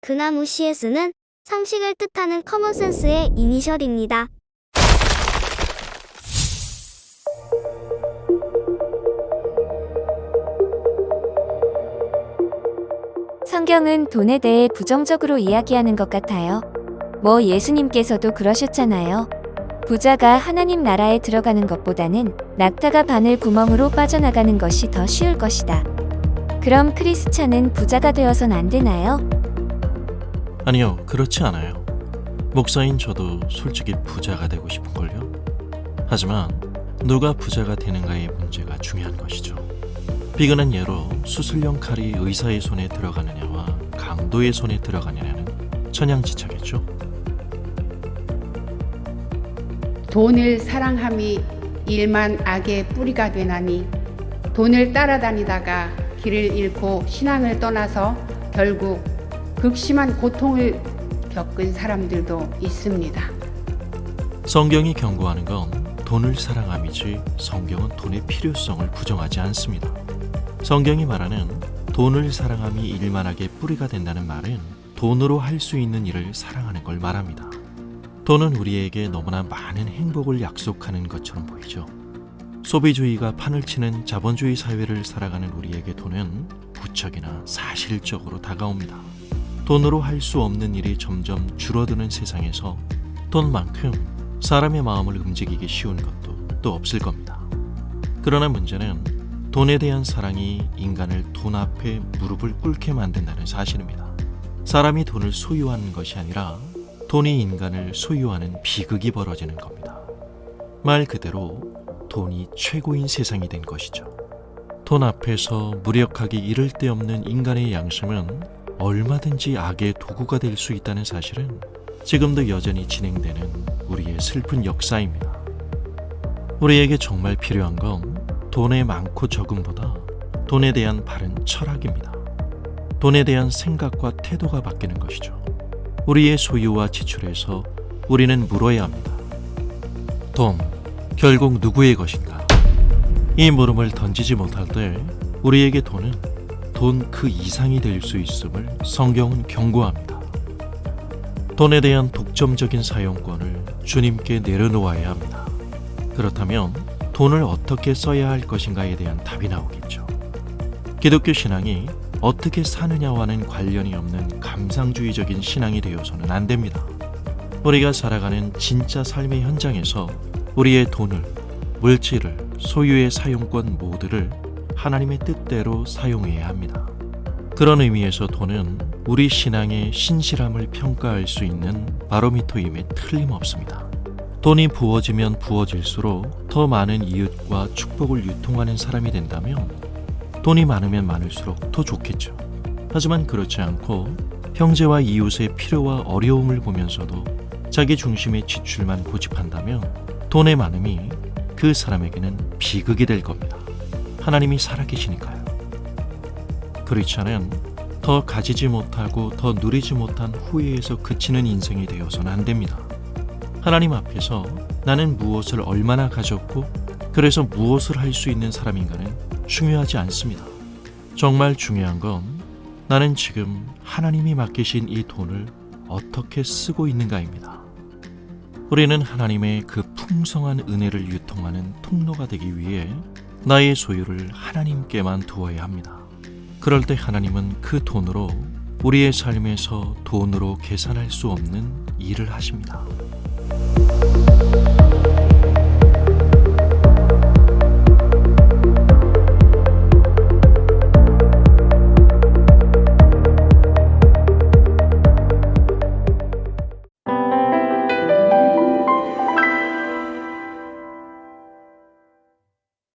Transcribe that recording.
그나무 CS는 상식을 뜻하는 커먼센스의 이니셜입니다. 성경은 돈에 대해 부정적으로 이야기하는 것 같아요. 예수님께서도 그러셨잖아요. 부자가 하나님 나라에 들어가는 것보다는 낙타가 바늘 구멍으로 빠져나가는 것이 더 쉬울 것이다. 그럼 크리스찬은 부자가 되어선 안 되나요? 아니요, 그렇지 않아요. 목사인 저도 솔직히 부자가 되고 싶은걸요. 하지만 누가 부자가 되는가의 문제가 중요한 것이죠. 비근한 예로 수술용 칼이 의사의 손에 들어가느냐와 강도의 손에 들어가느냐는 천양지차겠죠. 돈을 사랑함이 일만 악의 뿌리가 되나니 돈을 따라다니다가 길을 잃고 신앙을 떠나서 결국 극심한 고통을 겪은 사람들도 있습니다. 성경이 경고하는 건 돈을 사랑함이지 성경은 돈의 필요성을 부정하지 않습니다. 성경이 말하는 돈을 사랑함이 일만하게 뿌리가 된다는 말은 돈으로 할 수 있는 일을 사랑하는 걸 말합니다. 돈은 우리에게 너무나 많은 행복을 약속하는 것처럼 보이죠. 소비주의가 판을 치는 자본주의 사회를 살아가는 우리에게 돈은 부쩍이나 사실적으로 다가옵니다. 돈으로 할 수 없는 일이 점점 줄어드는 세상에서 돈만큼 사람의 마음을 움직이기 쉬운 것도 또 없을 겁니다. 그러나 문제는 돈에 대한 사랑이 인간을 돈 앞에 무릎을 꿇게 만든다는 사실입니다. 사람이 돈을 소유하는 것이 아니라 돈이 인간을 소유하는 비극이 벌어지는 겁니다. 말 그대로 돈이 최고인 세상이 된 것이죠. 돈 앞에서 무력하기 이를 데 없는 인간의 양심은 얼마든지 악의 도구가 될 수 있다는 사실은 지금도 여전히 진행되는 우리의 슬픈 역사입니다. 우리에게 정말 필요한 건 돈의 많고 적음보다 돈에 대한 바른 철학입니다. 돈에 대한 생각과 태도가 바뀌는 것이죠. 우리의 소유와 지출에서 우리는 물어야 합니다. 돈, 결국 누구의 것인가? 이 물음을 던지지 못할 때 우리에게 돈은 돈 그 이상이 될 수 있음을 성경은 경고합니다. 돈에 대한 독점적인 사용권을 주님께 내려놓아야 합니다. 그렇다면 돈을 어떻게 써야 할 것인가에 대한 답이 나오겠죠. 기독교 신앙이 어떻게 사느냐와는 관련이 없는 감상주의적인 신앙이 되어서는 안 됩니다. 우리가 살아가는 진짜 삶의 현장에서 우리의 돈을, 물질을, 소유의 사용권 모두를 하나님의 뜻대로 사용해야 합니다. 그런 의미에서 돈은 우리 신앙의 신실함을 평가할 수 있는 바로미터임에 틀림없습니다. 돈이 부어지면 부어질수록 더 많은 이웃과 축복을 유통하는 사람이 된다면 돈이 많으면 많을수록 더 좋겠죠. 하지만 그렇지 않고 형제와 이웃의 필요와 어려움을 보면서도 자기 중심의 지출만 고집한다면 돈의 많음이 그 사람에게는 비극이 될 겁니다. 하나님이 살아계시니까요. 크리스찬은 더 가지지 못하고 더 누리지 못한 후회에서 그치는 인생이 되어서는 안 됩니다. 하나님 앞에서 나는 무엇을 얼마나 가졌고 그래서 무엇을 할 수 있는 사람인가는 중요하지 않습니다. 정말 중요한 건 나는 지금 하나님이 맡기신 이 돈을 어떻게 쓰고 있는가입니다. 우리는 하나님의 그 풍성한 은혜를 유통하는 통로가 되기 위해 나의 소유를 하나님께만 두어야 합니다. 그럴 때 하나님은 그 돈으로 우리의 삶에서 돈으로 계산할 수 없는 일을 하십니다.